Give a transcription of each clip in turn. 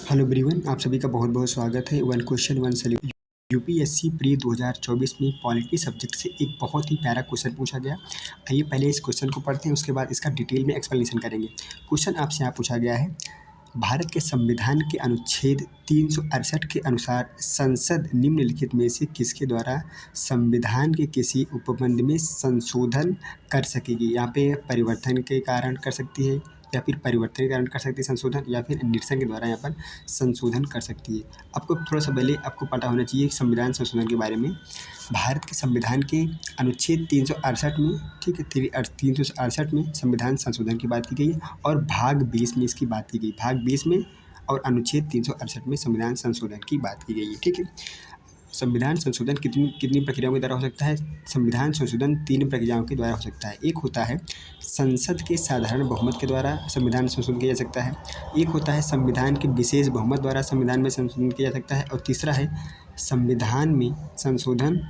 Hello everyone, आप सभी का बहुत बहुत स्वागत है। One question one solution. UPSC pre 2024 में पॉलिटी सब्जेक्ट से एक बहुत ही प्यारा क्वेश्चन पूछा गया। आइए पहले इस क्वेश्चन को पढ़ते हैं, उसके बाद इसका डिटेल में एक्सप्लेनेशन करेंगे। क्वेश्चन आपसे यहाँ पूछा गया है, भारत के संविधान के अनुच्छेद 368 के अनुसार संसद निम्नलिखित में से किसके द्वारा संविधान के किसी उपबंध में संशोधन कर सकेगी। यहाँ पे परिवर्तन के कारण कर सकती है, या फिर परिवर्तन के कारण कर सकती है संशोधन, या फिर निरसन के द्वारा यहाँ पर संशोधन कर सकती है। आपको थोड़ा सा पहले आपको पता होना चाहिए संविधान संशोधन के बारे में। भारत के संविधान के अनुच्छेद 368 में, ठीक है, 368 में संविधान संशोधन की बात की गई है, और भाग 20 में इसकी बात की गई। भाग 20 में और अनुच्छेद 368 में संविधान संशोधन की बात की गई है, ठीक है। संविधान संशोधन कितनी कितनी प्रक्रियाओं के द्वारा हो सकता है? संविधान संशोधन 3 प्रक्रियाओं के द्वारा हो सकता है। एक होता है संसद के साधारण बहुमत के द्वारा संविधान संशोधन किया जा सकता है। एक होता है संविधान के विशेष बहुमत द्वारा संविधान में संशोधन किया जा सकता है। और तीसरा है संविधान में संशोधन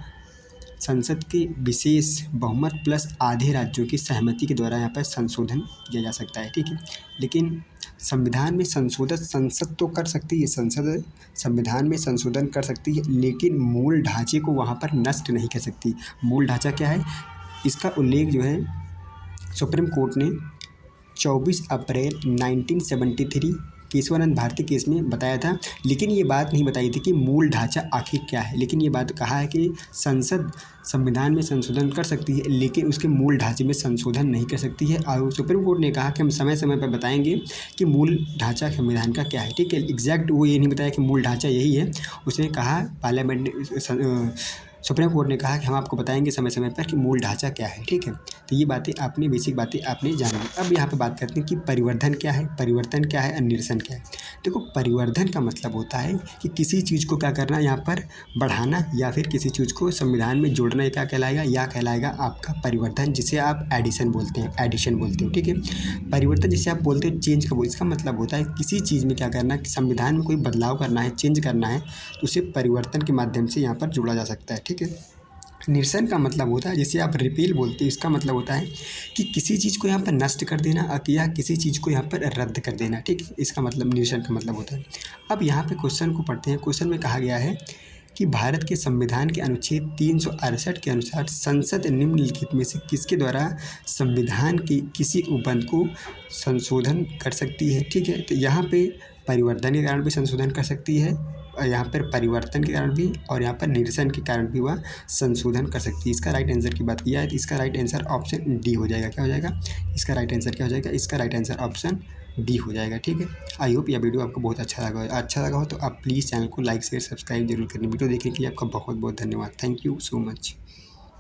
संसद के विशेष बहुमत प्लस आधे राज्यों की सहमति के द्वारा यहाँ पर संशोधन किया जा सकता है, ठीक है। लेकिन संविधान में संशोधन संसद तो कर सकती है, संसद संविधान में संशोधन कर सकती है, लेकिन मूल ढांचे को वहाँ पर नष्ट नहीं कर सकती। मूल ढांचा क्या है, इसका उल्लेख जो है सुप्रीम कोर्ट ने 24 अप्रैल 1973 केशवानंद भारती केस में बताया था। लेकिन ये बात नहीं बताई थी कि मूल ढांचा आखिर क्या है, लेकिन ये बात कहा है कि संसद संविधान में संशोधन कर सकती है, लेकिन उसके मूल ढांचे में संशोधन नहीं कर सकती है। और सुप्रीम कोर्ट ने कहा कि हम समय समय पर बताएंगे कि मूल ढांचा संविधान का क्या है, ठीक है। एग्जैक्ट वो ये नहीं बताया कि मूल ढांचा यही है। उसने कहा, पार्लियामेंट ने, सुप्रीम कोर्ट ने कहा कि हम आपको बताएंगे समय समय पर कि मूल ढांचा क्या है, ठीक है। तो ये बातें आपने, बेसिक बातें आपने जानी। अब यहाँ पे बात करते हैं कि परिवर्धन क्या है, परिवर्तन क्या है और निरसन क्या है। देखो, परिवर्धन का मतलब होता है कि किसी चीज़ को क्या करना, यहाँ पर बढ़ाना, या फिर किसी चीज़ को संविधान में जोड़ना। ये क्या कहलाएगा, या कहलाएगा आपका परिवर्धन, जिसे आप एडिशन बोलते हैं, एडिशन बोलते हो, ठीक है। परिवर्तन जिसे आप बोलते हो चेंज का, इसका मतलब होता है किसी चीज़ में क्या करना, कि संविधान में कोई बदलाव करना है, चेंज करना है, तो उसे परिवर्तन के माध्यम से यहाँ पर जोड़ा जा सकता है, ठीक है। निरसन का मतलब होता है, जिसे आप रिपील बोलते हैं, इसका मतलब होता है कि किसी चीज़ को यहाँ पर नष्ट कर देना, या किसी चीज़ को यहाँ पर रद्द कर देना, ठीक है। इसका मतलब निरसन का मतलब होता है। अब यहाँ पे क्वेश्चन को पढ़ते हैं। क्वेश्चन में कहा गया है कि भारत के संविधान के अनुच्छेद 368 के अनुसार संसद निम्नलिखित में से किसके द्वारा संविधान की किसी उपबंध को संशोधन कर सकती है, ठीक है। तो यहाँ पे परिवर्तन के कारण भी संशोधन कर सकती है, और यहाँ पर परिवर्तन के कारण भी, और यहाँ पर निरसन के कारण भी वह संशोधन कर सकती है। इसका राइट आंसर की बात किया है तो इसका राइट आंसर ऑप्शन डी हो जाएगा। क्या हो जाएगा इसका राइट आंसर, क्या हो जाएगा इसका राइट आंसर ऑप्शन डी हो जाएगा, ठीक है। आई होप यह वीडियो आपको बहुत अच्छा लगा हो तो आप प्लीज़ चैनल को लाइक शेयर सब्सक्राइब जरूर करें। वीडियो देखने के लिए आपका बहुत बहुत धन्यवाद। Thank you so much.